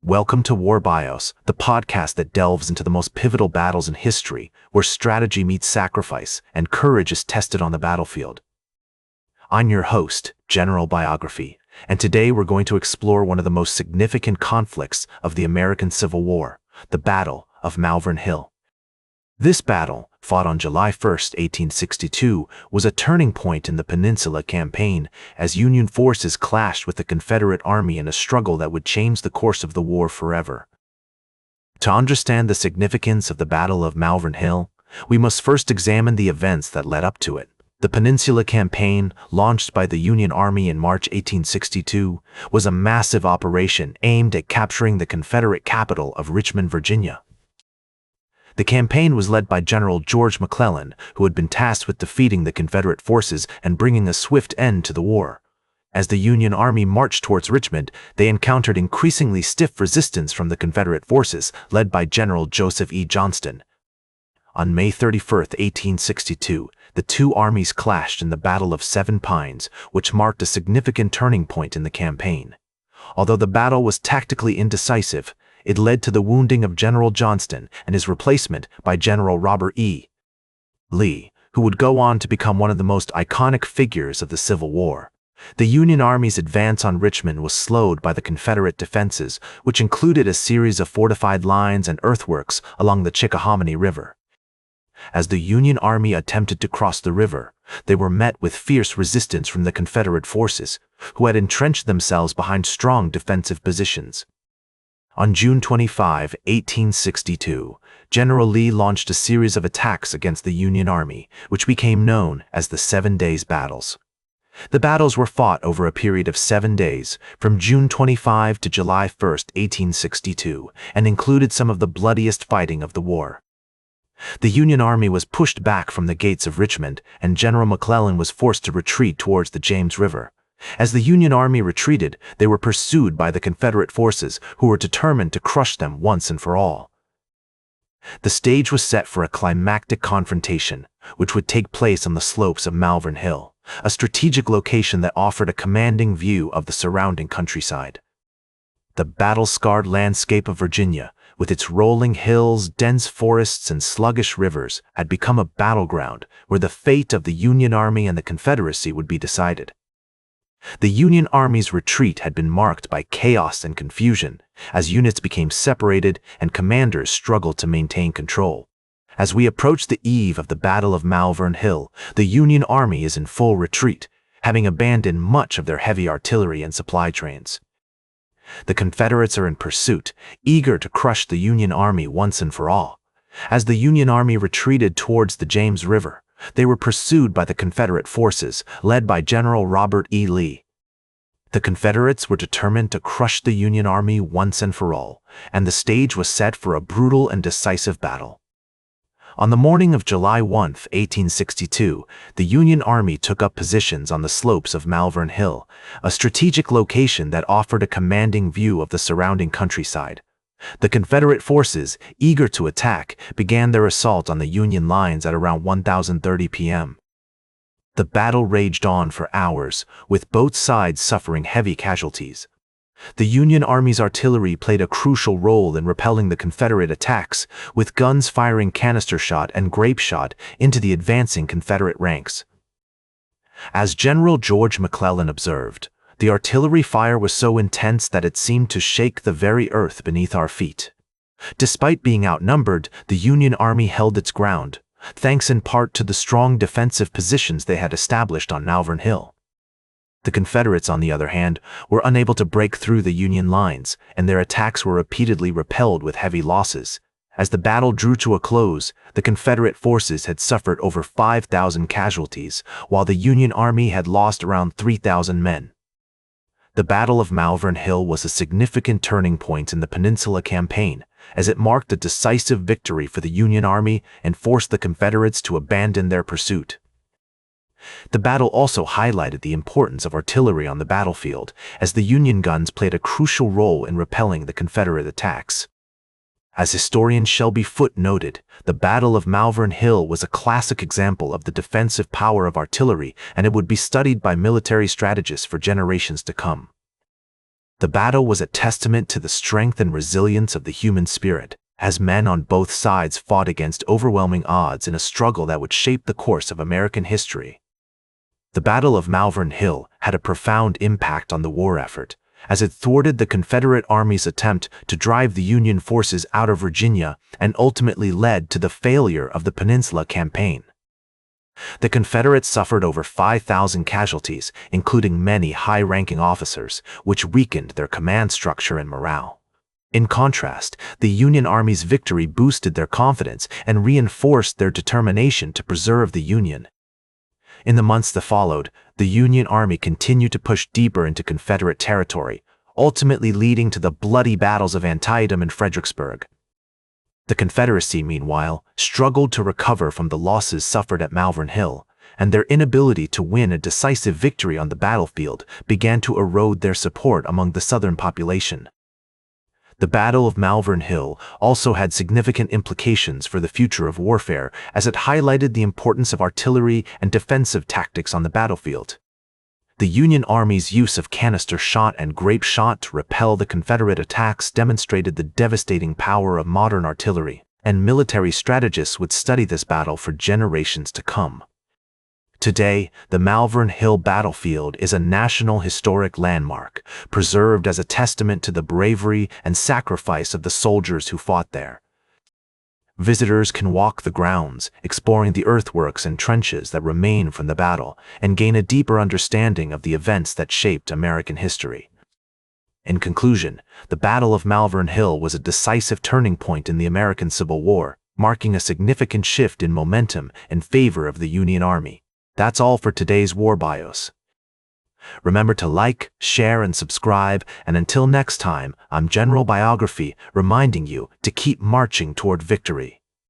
Welcome to War Bios, the podcast that delves into the most pivotal battles in history, where strategy meets sacrifice and courage is tested on the battlefield. I'm your host, General Biography, and today we're going to explore one of the most significant conflicts of the American Civil War, the Battle of Malvern Hill. This battle, fought on July 1, 1862, was a turning point in the Peninsula Campaign as Union forces clashed with the Confederate Army in a struggle that would change the course of the war forever. To understand the significance of the Battle of Malvern Hill, we must first examine the events that led up to it. The Peninsula Campaign, launched by the Union Army in March 1862, was a massive operation aimed at capturing the Confederate capital of Richmond, Virginia. The campaign was led by General George McClellan, who had been tasked with defeating the Confederate forces and bringing a swift end to the war. As the Union Army marched towards Richmond, they encountered increasingly stiff resistance from the Confederate forces, led by General Joseph E. Johnston. On May 31, 1862, the two armies clashed in the Battle of Seven Pines, which marked a significant turning point in the campaign. Although the battle was tactically indecisive, it led to the wounding of General Johnston and his replacement by General Robert E. Lee, who would go on to become one of the most iconic figures of the Civil War. The Union Army's advance on Richmond was slowed by the Confederate defenses, which included a series of fortified lines and earthworks along the Chickahominy River. As the Union Army attempted to cross the river, they were met with fierce resistance from the Confederate forces, who had entrenched themselves behind strong defensive positions. On June 25, 1862, General Lee launched a series of attacks against the Union Army, which became known as the 7 Days Battles. The battles were fought over a period of 7 days, from June 25 to July 1, 1862, and included some of the bloodiest fighting of the war. The Union Army was pushed back from the gates of Richmond, and General McClellan was forced to retreat towards the James River. As the Union Army retreated, they were pursued by the Confederate forces, who were determined to crush them once and for all. The stage was set for a climactic confrontation, which would take place on the slopes of Malvern Hill, a strategic location that offered a commanding view of the surrounding countryside. The battle-scarred landscape of Virginia, with its rolling hills, dense forests, and sluggish rivers, had become a battleground where the fate of the Union Army and the Confederacy would be decided. The Union Army's retreat had been marked by chaos and confusion, as units became separated and commanders struggled to maintain control. As we approach the eve of the Battle of Malvern Hill, the Union Army is in full retreat, having abandoned much of their heavy artillery and supply trains. The Confederates are in pursuit, eager to crush the Union Army once and for all. As the Union Army retreated towards the James River, they were pursued by the Confederate forces, led by General Robert E. Lee. The Confederates were determined to crush the Union Army once and for all, and the stage was set for a brutal and decisive battle. On the morning of July 1, 1862, the Union Army took up positions on the slopes of Malvern Hill, a strategic location that offered a commanding view of the surrounding countryside. The Confederate forces, eager to attack, began their assault on the Union lines at around 10:30 p.m. The battle raged on for hours, with both sides suffering heavy casualties. The Union Army's artillery played a crucial role in repelling the Confederate attacks, with guns firing canister shot and grape shot into the advancing Confederate ranks. As General George McClellan observed, the artillery fire was so intense that it seemed to shake the very earth beneath our feet. Despite being outnumbered, the Union Army held its ground, thanks in part to the strong defensive positions they had established on Malvern Hill. The Confederates, on the other hand, were unable to break through the Union lines, and their attacks were repeatedly repelled with heavy losses. As the battle drew to a close, the Confederate forces had suffered over 5,000 casualties, while the Union Army had lost around 3,000 men. The Battle of Malvern Hill was a significant turning point in the Peninsula Campaign, as it marked a decisive victory for the Union Army and forced the Confederates to abandon their pursuit. The battle also highlighted the importance of artillery on the battlefield, as the Union guns played a crucial role in repelling the Confederate attacks. As historian Shelby Foote noted, the Battle of Malvern Hill was a classic example of the defensive power of artillery, and it would be studied by military strategists for generations to come. The battle was a testament to the strength and resilience of the human spirit, as men on both sides fought against overwhelming odds in a struggle that would shape the course of American history. The Battle of Malvern Hill had a profound impact on the war effort, as it thwarted the Confederate Army's attempt to drive the Union forces out of Virginia and ultimately led to the failure of the Peninsula Campaign. The Confederates suffered over 5,000 casualties, including many high-ranking officers, which weakened their command structure and morale. In contrast, the Union Army's victory boosted their confidence and reinforced their determination to preserve the Union. In the months that followed, the Union Army continued to push deeper into Confederate territory, ultimately leading to the bloody battles of Antietam and Fredericksburg. The Confederacy, meanwhile, struggled to recover from the losses suffered at Malvern Hill, and their inability to win a decisive victory on the battlefield began to erode their support among the Southern population. The Battle of Malvern Hill also had significant implications for the future of warfare, as it highlighted the importance of artillery and defensive tactics on the battlefield. The Union Army's use of canister shot and grape shot to repel the Confederate attacks demonstrated the devastating power of modern artillery, and military strategists would study this battle for generations to come. Today, the Malvern Hill battlefield is a national historic landmark, preserved as a testament to the bravery and sacrifice of the soldiers who fought there. Visitors can walk the grounds, exploring the earthworks and trenches that remain from the battle, and gain a deeper understanding of the events that shaped American history. In conclusion, the Battle of Malvern Hill was a decisive turning point in the American Civil War, marking a significant shift in momentum in favor of the Union Army. That's all for today's War Bios. Remember to like, share, and subscribe, and until next time, I'm General Biography, reminding you to keep marching toward victory.